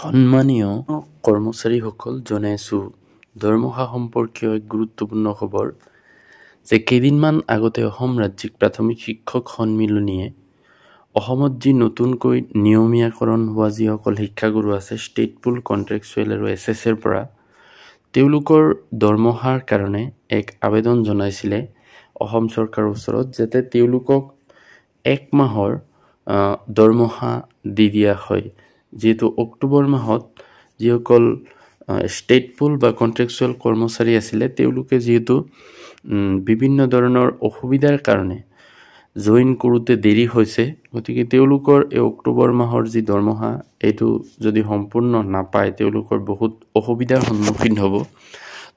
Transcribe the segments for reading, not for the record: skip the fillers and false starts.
সন্মানীয় কৰ্মচাৰীসকল, জনাইছো দৰমহা সম্পৰ্কীয় এক গুৰুত্বপূৰ্ণ খবৰ যে কেইদিনমান আগতে অসম ৰাজ্যিক প্ৰাথমিক শিক্ষক সন্মিলনীয়ে অসমত যি নতুনকৈ নিয়মীয়াকৰণ হোৱা যিসকল শিক্ষাগুৰু আছে ষ্টেট পুল, কন্ট্ৰেকচুৱেল আৰু এছএছৰ পৰা তেওঁলোকৰ দৰমহাৰ কাৰণে এক আবেদন জনাইছিলে অসম চৰকাৰৰ ওচৰত যাতে তেওঁলোকক এক মাহৰ দৰমহা দি দিয়া হয়। যেহেতু অক্টোবৰ মাহত যিসকল ষ্টেট পুল বা কন্ট্ৰেকচুৱেল কৰ্মচাৰী আছিলে তেওঁলোকে যেহেতু বিভিন্ন ধৰণৰ অসুবিধাৰ কাৰণে জইন কৰোঁতে দেৰি হৈছে, গতিকে তেওঁলোকৰ এই অক্টোবৰ মাহৰ যি দৰমহা এইটো যদি সম্পূৰ্ণ নাপায় তেওঁলোকৰ বহুত অসুবিধাৰ সন্মুখীন হ'ব।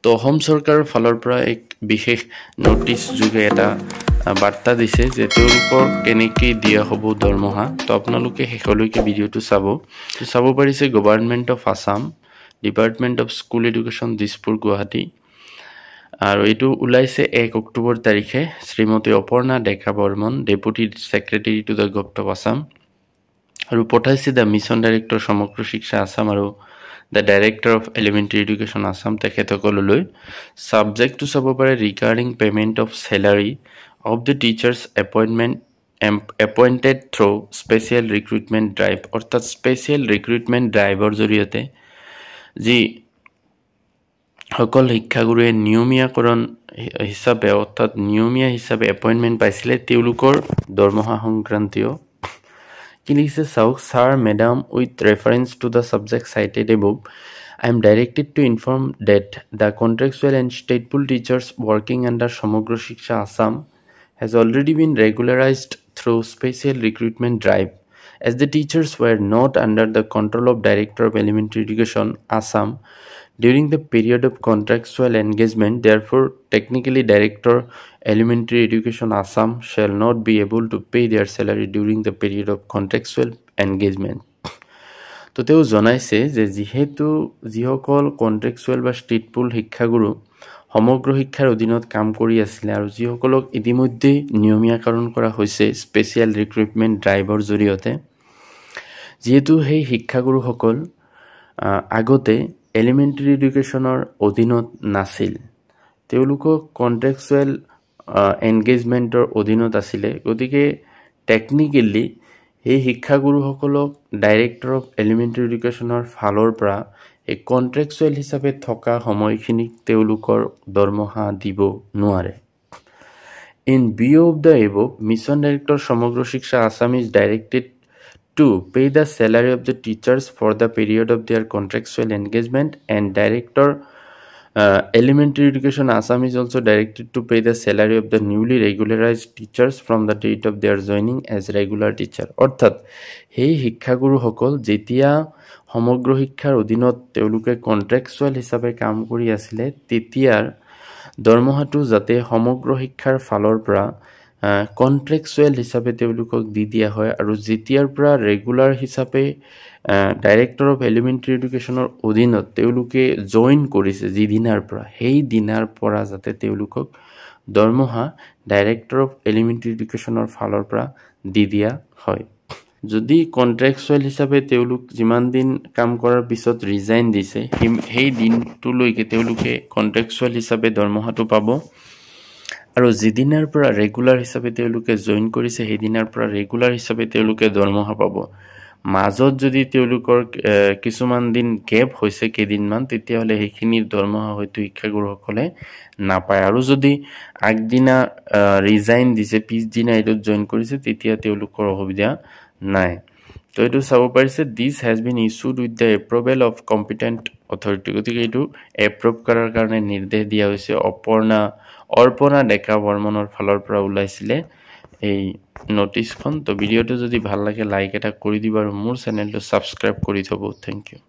তো অসম চৰকাৰৰ ফালৰ পৰা এক বিশেষ নটিচ যোগে এটা বাৰ্তা দিছে যে তেওঁলোকৰ কেনেকৈ দিয়া হ'ব দৰমহা। তো আপোনালোকে শেষলৈকে ভিডিঅ'টো চাব পাৰিছে government of Assam, department of school education, Dispur, Guwahati. আৰু এইটো ওলাইছে 1 অক্টোবৰ তাৰিখে। Shrimati Aparna Deka Barman, deputy secretary to the government of Assam, আৰু পঠাইছে the mission director Samagra Shiksha Assam আৰু the director of elementary education Assam তেখেতসকললৈ। ছাবজেক্টটো চাব পাৰে regarding payment of salary of the teachers appointed through special recruitment drive, অৰ্থাৎ স্পেচিয়েল ৰিক্ৰুইটমেণ্ট ড্ৰাইভৰ জৰিয়তে যি সকল শিক্ষাগুৰুৱে নিয়মীয়াকৰণ হিচাপে অৰ্থাৎ নিয়মীয়া হিচাপে এপইণ্টমেণ্ট পাইছিলে তেওঁলোকৰ দৰমহা সংক্ৰান্তীয় কি লিখিছে চাওক। Sir, madam, with reference to the subject cited above, I am directed to inform that the contractual and state pool teachers working under Samagro Shiksha Assam has already been regularized through special recruitment drive. As the teachers were not under the control of Director of Elementary Education Assam during the period of contractual engagement, therefore technically Director Elementary Education Assam shall not be able to pay their salary during the period of contractual engagement. তো তেওঁ জনাইছে যে যিহেতু যিসকল contractual বা state পুল শিক্ষাগুৰু সমগ্ৰ শিক্ষাৰ অধীনত কাম কৰি আছিলে আৰু যিসকলক ইতিমধ্যে নিয়মীয়াকৰণ কৰা হৈছে স্পেচিয়েল ৰিক্ৰুইটমেণ্ট ড্ৰাইভৰ জৰিয়তে, যিহেতু সেই শিক্ষাগুৰুসকল আগতে এলিমেণ্টাৰী এডুকেশ্যনৰ অধীনত নাছিল, তেওঁলোকক কন্ট্ৰেকচুৱেল এংগেজমেণ্টৰ অধীনত আছিলে, গতিকে টেকনিকেলি এই শিক্ষাগুৰুসকলক ডাইৰেক্টৰ অফ এলিমেণ্টাৰী এডুকেশ্যনৰ ফালৰ পৰা এই কন্ট্ৰেকচুৱেল হিচাপে থকা সময়খিনিক তেওঁলোকৰ দৰমহা দিব নোৱাৰে। In view of the above, mission director Samagra Shiksha Assam is directed to pay the salary of the teachers for the period of their contractual engagement, and Director Elementary Education Assam is also directed to pay the salary of the newly regularized teachers from the date of their joining as regular teacher. অৰ্থাৎ সেই শিক্ষাগুৰুসকল যেতিয়া সমগ্ৰ শিক্ষাৰ অধীনত তেওঁলোকে contractual হিচাপে কাম কৰি আছিলে তেতিয়াৰ দৰমহাটো যাতে সমগ্ৰ শিক্ষাৰ ফালৰ পৰা কন্ট্ৰেকচুৱেল হিচাপে তেওঁলোকক দি দিয়া হয়, আৰু যেতিয়াৰ পৰা ৰেগুলাৰ হিচাপে ডাইৰেক্টৰ অফ এলিমেণ্টাৰী এডুকেশ্যনৰ অধীনত তেওঁলোকে জইন কৰিছে যিদিনাৰ পৰা, সেই দিনাৰ পৰা যাতে তেওঁলোকক দৰমহা ডাইৰেক্টৰ অফ এলিমেণ্টাৰী এডুকেশ্যনৰ ফালৰ পৰা দি দিয়া হয়। যদি কন্ট্ৰেকচুৱেল হিচাপে তেওঁলোক যিমান দিন কাম কৰাৰ পিছত ৰিজাইন দিছে সেই দিনটোলৈকে তেওঁলোকে কন্ট্ৰেকচুৱেল হিচাপে দৰমহাটো পাব, আৰু যিদিনাৰ পৰা ৰেগুলাৰ হিচাপে তেওঁলোকে জইন কৰিছে সেইদিনাৰ পৰা ৰেগুলাৰ হিচাপে তেওঁলোকে দৰমহা পাব। মাজত যদি তেওঁলোকৰ কিছুমান দিন গেপ হৈছে কেইদিনমান, তেতিয়াহ'লে সেইখিনিৰ দৰমহা হয়তো শিক্ষাগুৰুসকলে নাপায়, আৰু যদি আগদিনা ৰিজাইন দিছে পিছদিনা এইটোত জইন কৰিছে তেতিয়া তেওঁলোকৰ অসুবিধা নাই। তো এইটো চাব পাৰিছে this has been issued with the approval of competent authority, গতিকে এইটো এপ্ৰুভ কৰাৰ কাৰণে নিৰ্দেশ দিয়া হৈছে। অৰ্পণা ডেকা বৰ্মনৰ ফালৰ পৰা ওলাইছিলে এই নটিচখন। তো ভিডিঅ'টো যদি ভাল লাগে লাইক এটা কৰি দিব আৰু মোৰ চেনেলটো ছাবস্ক্ৰাইব কৰি থ'ব। Thank U.